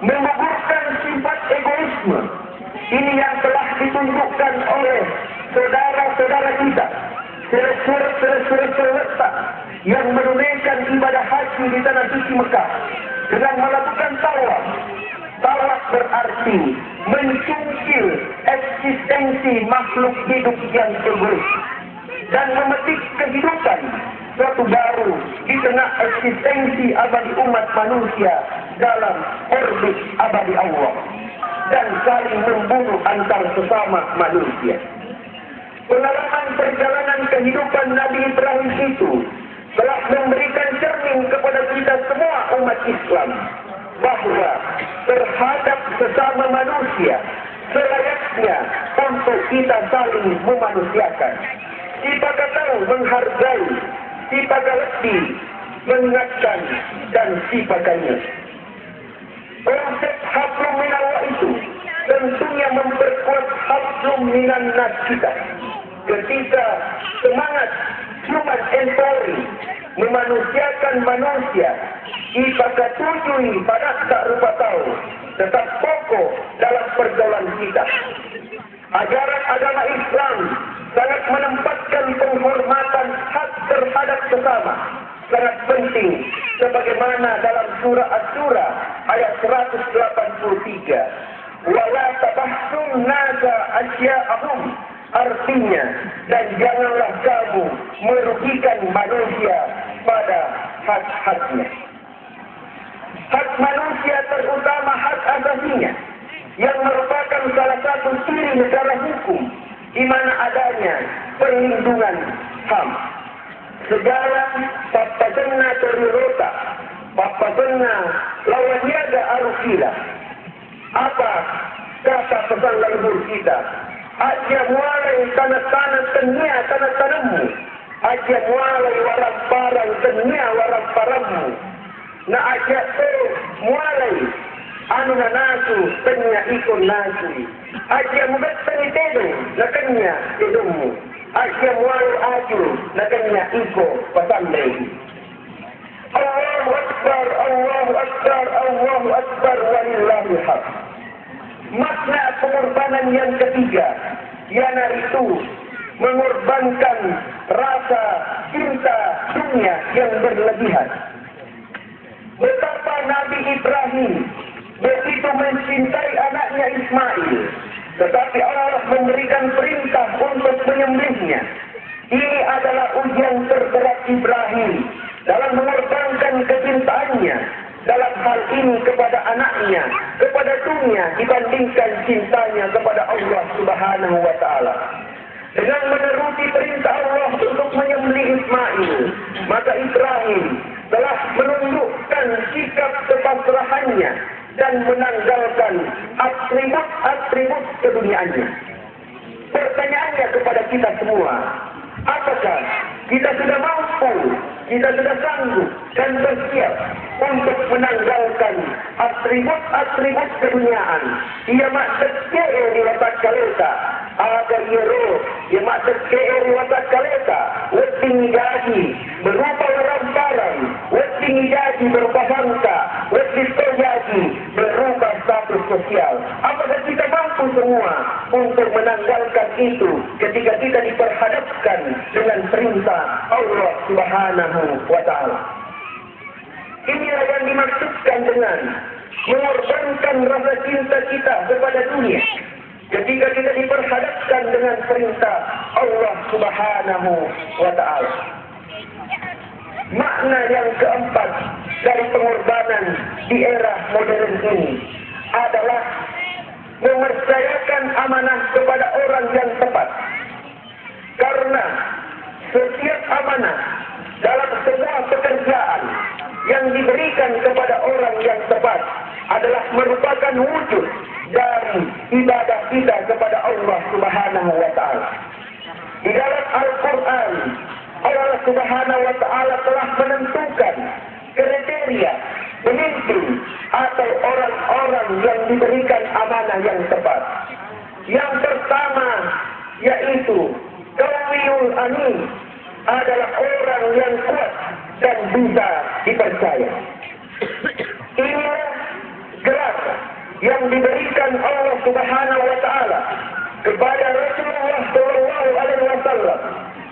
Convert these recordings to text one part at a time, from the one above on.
menggugurkan sifat egoisme. Ini yang telah ditunjukkan oleh saudara-saudara kita, serta yang menunaikan ibadah haji di tanah suci Mekah dengan melakukan tawaf. Tawaf berarti mencungkil eksistensi makhluk hidup yang egois dan memetik kehidupan suatu baru di tengah eksistensi abadi umat manusia dalam orbit abadi Allah, dan saling membunuh antar sesama manusia. Pengalaman perjalanan kehidupan Nabi Ibrahim itu telah memberikan cermin kepada kita semua umat Islam bahwa terhadap sesama manusia selayaknya untuk kita saling memanusiakan. Siapakah tahu menghargai, siapakah lebih mengingatkan, dan siapakahnya. Konsep hablum minallah itu tentunya memperkuat hablum minan nas kita. Ketika semangat human empowering memanusiakan manusia ipaka tujui pada tak rupa tahu tetap pokok dalam pergaulan kita. Ajaran agama Islam sangat menempatkan penghormatan hak terhadap sesama, sangat penting, sebagaimana dalam surah Asy-Syura ayat 183, wala tabahsun nasa asya'ahum, artinya, dan janganlah kamu merugikan manusia pada hak-haknya. Hak manusia terutama hak asasinya, yang merupakan salah satu ciri negara hukum di mana adanya perlindungan HAM. Segala papasenna terirota, papasenna lawan niaga arufila. Apa kata pesan leluhur kita? Aja mulai tanah-tanah tenia tanah-tanahmu, aja mulai warang-parang tenia warang-parangmu. Na aja mulai anu nasu tenya ikon nasu. Aja mugat tenitedo na kanya idummu. Aja mulai aju na kanya iko pasandai. Allahu Akbar, Allahu Akbar, Allahu Akbar, walillahil hamd. Makna pengorbanan yang ketiga, yaitu mengorbankan rasa cinta dunia yang berlebihan. Betapa Nabi Ibrahim begitu mencintai anaknya Ismail, tetapi Allah memberikan perintah untuk menyembelihnya. Ini adalah ujian terberat Ibrahim dalam mengorbankan kecintaannya dalam hal ini kepada anaknya, kepada dunia, dibandingkan cintanya kepada Allah Subhanahu wa Ta'ala. Dengan meneruti perintah Allah untuk menyembelih Ismail, maka Ibrahim telah menunjukkan sikap kepasrahannya dan menanggalkan atribut-atribut keduniaannya. Pertanyaannya kepada kita semua, apakah kita sudah mampu, kita sudah sanggup dan bersiap untuk menanggalkan atribut-atribut keduniaan? Ia maksud kaya di watak kaleta, agar ia ia maksud kaya di watak kaleta, weting gaji berupa orang-orang, weting gaji berupa bangsa, weting gaji berupa status sosial. Apakah kita mampu semua untuk menanggalkan itu ketika kita diperhadapkan dengan perintah Allah Subhanahu wa Ta'ala? Inilah yang dimaksudkan dengan mengorbankan rasa cinta kita kepada dunia ketika kita diperhadapkan dengan perintah Allah Subhanahu wa Ta'ala. Makna yang keempat dari pengorbanan di era modern ini adalah mempercayakan amanah kepada orang yang tepat. Karena setiap amanah dalam semua pekerjaan yang diberikan kepada orang yang tepat adalah merupakan wujud dari ibadah kita kepada Allah Subhanahu wa Ta'ala. Di dalam Al-Quran, Allah Subhanahu wa Ta'ala telah menentukan kriteria pemimpin atau orang-orang yang diberikan amanah yang tepat. Yang pertama yaitu qawiyul amin, adalah orang yang kuat dan bisa dipercaya. Inilah gerakan yang diberikan Allah Subhanahu wa taala kepada Rasulullah sallallahu alaihi wasallam,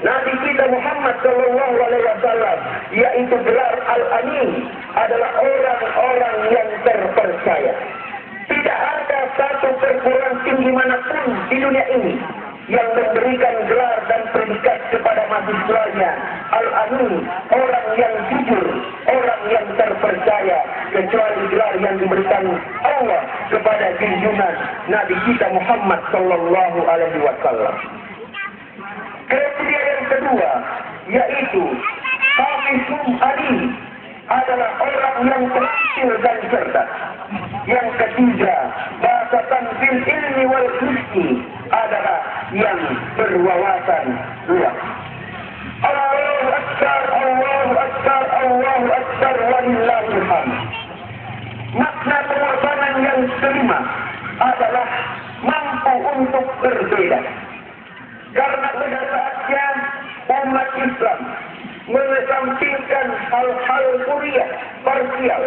Nabi kita Muhammad sallallahu alaihi wasallam, yaitu gelar Al-Amin, adalah orang-orang yang terpercaya. Tidak ada satu perguruan tinggi manapun di dunia ini yang memberikan gelar dan predikat kepada mahasiswanya Al-Amin, orang yang jujur, orang yang terpercaya, kecuali gelar yang diberikan Allah kepada junjungan Nabi kita Muhammad sallallahu alaihi wasallam. Kriteria yang kedua yaitu Hafizum Ali, adalah orang yang terampil dan cerdas. Yang ketiga, bahasatan fil ilmi wal husni, adalah yang berwawasan luas. Allahu Akbar, Allahu Akbar, Allahu Akbar, walillahil hamd. Makna pengorbanan yang kelima adalah mampu untuk berbeda. Karena pada saatnya umat Islam mengesampingkan hal-hal kuliah parsial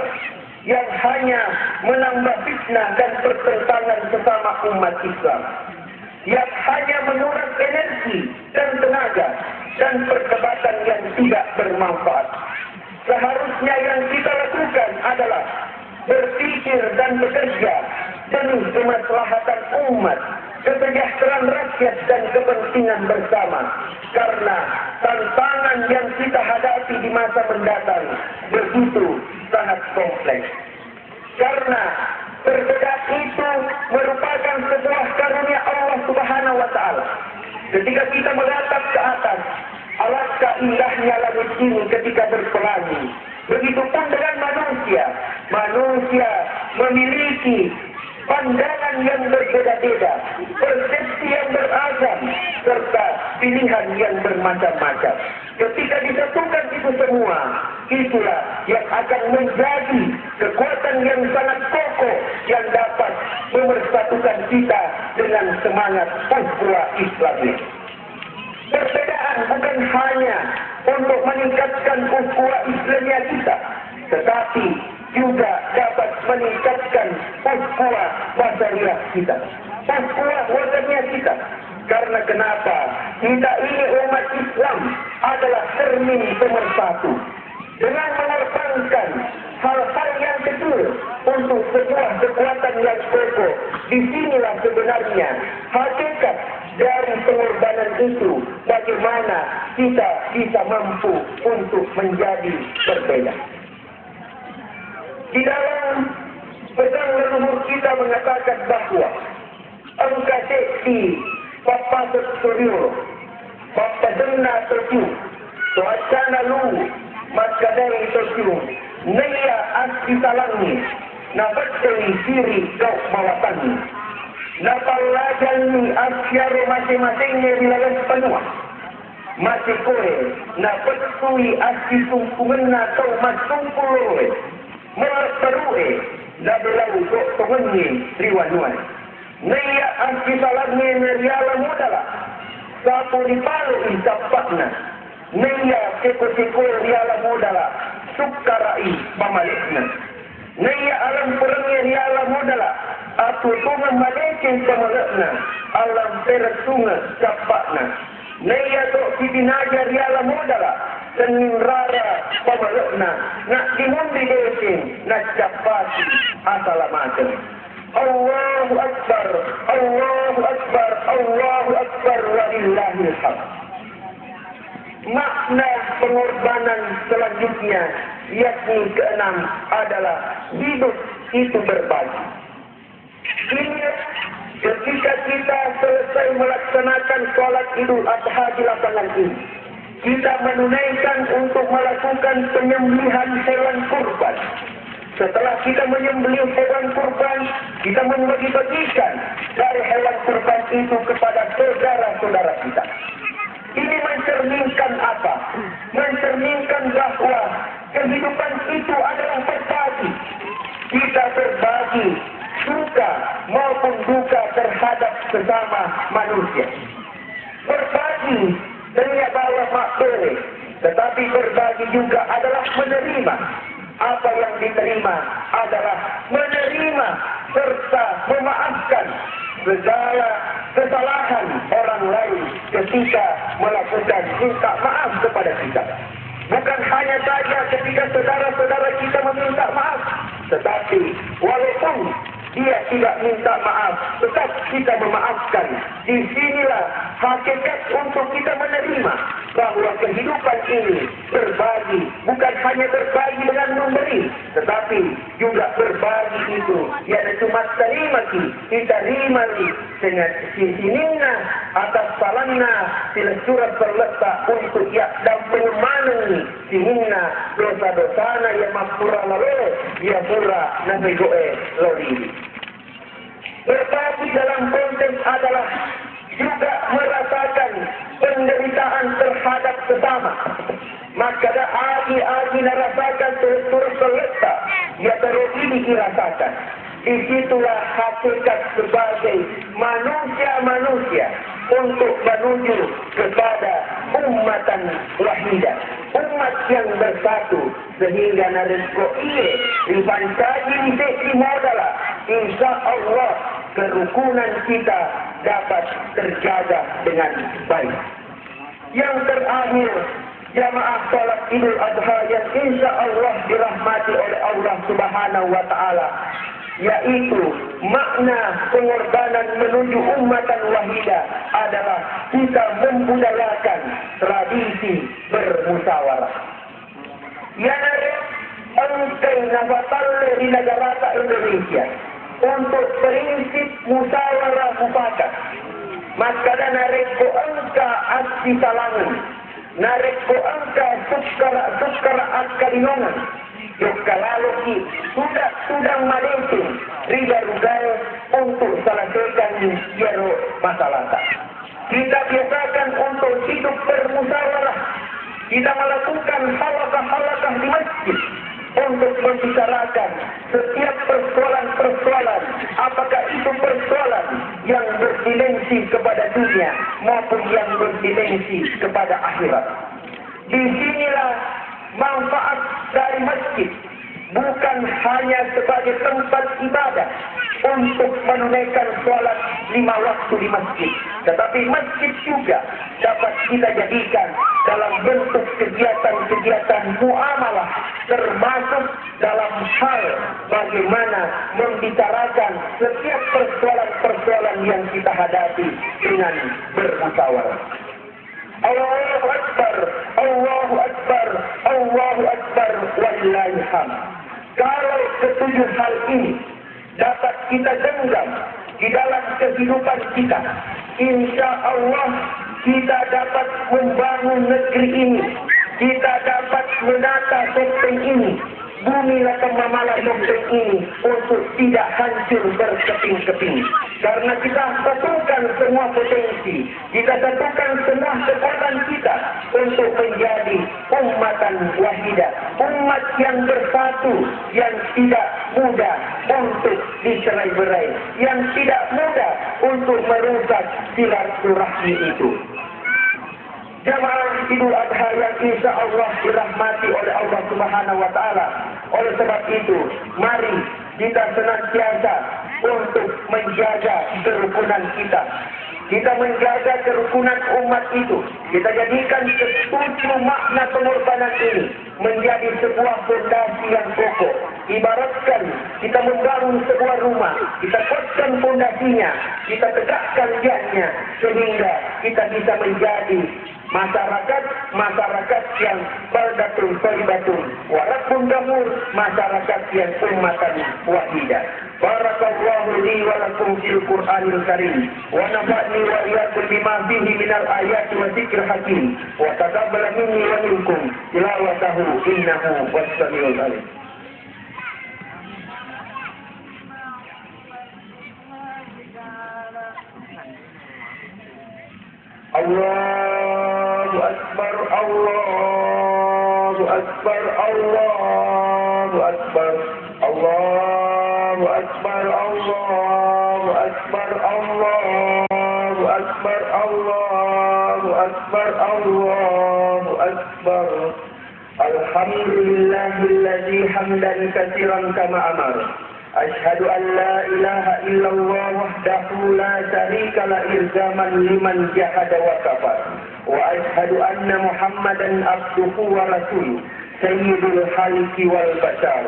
yang hanya menambah fitnah dan pertentangan sesama umat Islam, yang hanya menguras energi dan tenaga dan perdebatan yang tidak bermanfaat. Seharusnya yang kita lakukan adalah berpikir dan bekerja demi kemaslahatan umat, kesejahteraan rakyat dan kepentingan bersama. Karena tantangan yang kita hadapi di masa mendatang begitu sangat kompleks. Karena perbedaan itu merupakan sebuah karunia Allah Subhanahu wa taala. Ketika kita menatap ke atas, alangkah indahnya langit ini ketika berpelangi. Begitupun dengan manusia. Manusia memiliki pandangan yang berbeda-beda, persepsi yang beragam, serta pilihan yang bermacam-macam. Ketika disatukan itu semua, itulah yang akan menjadi kekuatan yang sangat kokoh yang dapat memersatukan kita dengan semangat ukhuwah Islamiyah. Perbedaan bukan hanya untuk meningkatkan ukhuwah Islamiyah kita, tetapi juga dapat meningkatkan ukhuwah wataniyah kita. Ukhuwah wataniyah kita. Karena kenapa? Kita ini umat Islam adalah cermin pemersatu. Dengan mengorbankan hal-hal yang kecil untuk sebuah kekuatan yang kokoh, disinilah sebenarnya hakikat dari pengorbanan itu. Bagaimana kita bisa mampu untuk menjadi berbeda. Di dalam pesan leluhur kita mengatakan bahawa engkau Papa Suryo, Papa Denna Suryo, Tuacana Lu, Maskadai Suryo, Naya Asli Salangi, Nabatei Siri Kau Mawatani, Napalajani Asyaro masing-masingnya wilayah sepenuh. Masih kowe, napetui asli sungkungan atau masungkuloe, merperue, nabelau kok pengenyi riwanuan. Naya asli salahnya meriala mudala, sapu dipalu insapakna. Naya seko-seko riala mudala, sukarai pamalikna. Naya alam perangnya riala mudala, atu tungan malekin pamalakna, alam peresunga sapakna. Naya tok sibinaja riala mudala, senin rara pamalakna, nak dimundi desin, nak capasi asalamatnya. Allahu Akbar, Allahu Akbar, Allahu Akbar, walillahil hamd. Makna pengorbanan selanjutnya, yakni keenam, adalah hidup itu berbagi. Ingat, ketika kita selesai melaksanakan sholat Idul Adha di lapangan ini, kita menunaikan untuk melakukan penyembelihan hewan kurban. Setelah kita menyembelih hewan kurban, kita membagi-bagikan dari hewan kurban itu kepada saudara-saudara kita. Ini mencerminkan apa? Mencerminkan bahawa kehidupan itu adalah berbagi. Kita berbagi suka maupun duka terhadap sesama manusia. Berbagi dengan bawa makbul, tetapi berbagi juga adalah menerima. Apa yang diterima adalah menerima serta memaafkan segala kesalahan orang lain ketika melakukan minta maaf kepada kita. Bukan hanya saja ketika saudara-saudara kita meminta maaf, tetapi walaupun dia tidak minta maaf, tetap kita memaafkan. Di sinilah hakikat untuk kita menerima bahwa kehidupan ini berbagi, bukan hanya berbagi dengan memberi, tetapi juga berbagi itu yaitu matsalimaki, kita rimali dengan sisinina atas salanna sila surat terletak untuk ya dan pengemani sininna dosa-dosana yang makpura lalu ya pura nabigoe lori. Berbagi dalam konteks adalah juga merasakan penderitaan terhadap sesama. Maka dah agi merasakan turut terletak, ya terus dirasakan. Disitulah hakikat sebagai manusia-manusia untuk menuju kepada ummatan wahidah, umat yang bersatu, sehingga narizko iye ribansaji di modala, insya Allah kerukunan kita dapat terjaga dengan baik. Yang terakhir, jamaah salat Idul Adha yang insya Allah dirahmati oleh Allah Subhanahu wa Ta'ala, yaitu makna pengorbanan menuju ummatan wahidah adalah kita membudayakan tradisi bermusyawarah. Yang engkau nafatalle di negara Indonesia untuk prinsip musyawarah mufakat, maka dan nareko engka aksi salangan, nareko engka suskara askalinongan. Jokalaluki sudah Malaysia riba rugai untuk selesaikan jero masalah. Kita biasakan untuk hidup bermusyawarah. Kita melakukan halakah-halakah di masjid untuk membicarakan setiap persoalan-persoalan, apakah itu persoalan yang berdimensi kepada dunia maupun yang berdimensi kepada akhirat. Di sinilah manfaat dari masjid, bukan hanya sebagai tempat ibadah untuk menunaikan sholat 5 waktu di masjid, tetapi masjid juga dapat kita jadikan dalam bentuk kegiatan-kegiatan muamalah, termasuk dalam hal bagaimana membicarakan setiap persoalan-persoalan yang kita hadapi dengan bermusyawarah. Allahu Akbar, Allahu Akbar, Allahu Akbar, wallahil hamd. Kalau ketujuh hal ini dapat kita genggam di dalam kehidupan kita, insya Allah kita dapat membangun negeri ini, kita dapat menata topeng ini, bumi akan memalah topeng ini untuk tidak hancur berkeping-keping. Karena kita satukan semua potensi, kita satukan semua kekuatan kita untuk menjadi ummatan wahidah, umat yang bersatu, yang tidak mudah untuk dicerai-berai, yang tidak mudah untuk merusak silaturahmi itu. Jamaah Idul Adha yang insya Allah dirahmati oleh Allah Subhanahu wa Ta'ala. Oleh sebab itu, mari kita senantiasa untuk menjaga kerukunan kita. Kita menjaga kerukunan umat itu. Kita jadikan ketujuh makna pengorbanan ini menjadi sebuah fondasi yang kokoh. Ibaratkan kita membangun sebuah rumah, kita kuatkan fondasinya, kita tegakkan tiangnya, sehingga kita bisa menjadi masyarakat yang baldatun thayyibatun wa rabbun ghafur, masyarakat yang ummatan wahidah. Barakallahu li wa lakum fil Qur'anil Karim wa nafa'ni wa iyyakum bima fihi minal ayati wa dzikril hakim wa taqabbal minni wa minkum tilawatahu innahu was-sami'ul 'alim. Allahu Akbar, Allahu Akbar, Allahu Akbar, Allahu Akbar, Allahu Akbar, Allahu Akbar, Allahu Akbar, Allahu Akbar. Alhamdulillahilladzi hamdan katsiran kama amara Asyhadu an la ilaha illallah wahdahu la syarika la irzaman liman jahada wa kafar. Wa asyhadu anna Muhammadan abduhu wa rasuluh sayyidul khalqi wal bashar.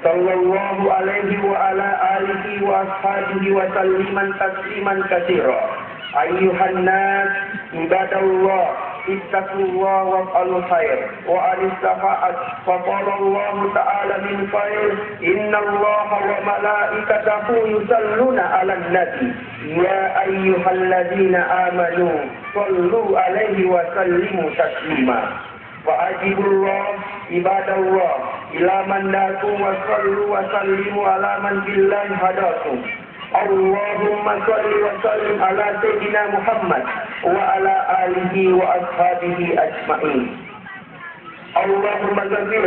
Sallallahu alaihi wa ala alihi wa ashabihi wa salliman tasliman katsira. Ayyuhan nas ibadallah ittaqullah waf'alul khair wa anistafa'at faqala Allah ta'ala min khair innallaha wa malaikatahu yusalluna 'alan nabi ya ayyuhalladzina amanu sallu 'alaihi wa sallimu taslima. Wa'ajibullah ibadallah ila man lakum wa sallu wa sallimu ala man billahi hadakum. Allahumma salli wa sallim ala sayyidina Muhammad wa ala alihi wa ashabihi ajma'in. Allahumma ghafir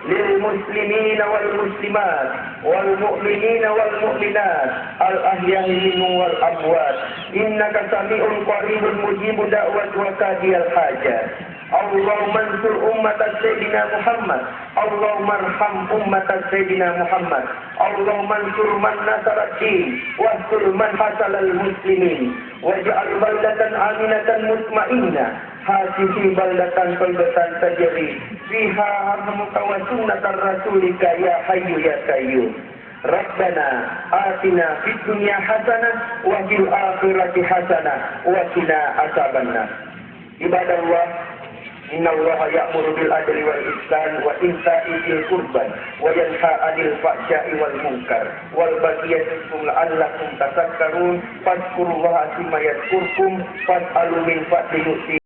lil muslimina wal muslimat wal mu'minina wal mu'minat al ahya'i minhum wal amwat innaka sami'un qaribun mujibu da'wat wa qadiyal hajat. Allahumma ansur ummat sayyidina Muhammad. Allahumma arham ummat sayyidina Muhammad. Allahumma ansur man nasara ad-din wa ansur man hasala al-muslimin waj'al baldatan aminatan mutmainnah hasihi baldatan tayyibatan tajri fiha rahmuka wa sunnatar rasulika ya hayyu ya qayyum. Rabbana atina fid dunya hasanah wa fil akhirati hasanah wa qina adzabannar. Ibadallah, inna Allaha ya'muru bil adli wal ihsan wa ita'i dzil qurba wa yanha 'anil fahsya'i wal munkar wal baghi ya'idukum la'allakum tadhakkarun. Fadhkurullaha kama yadhkurkum was'alu min fadlihi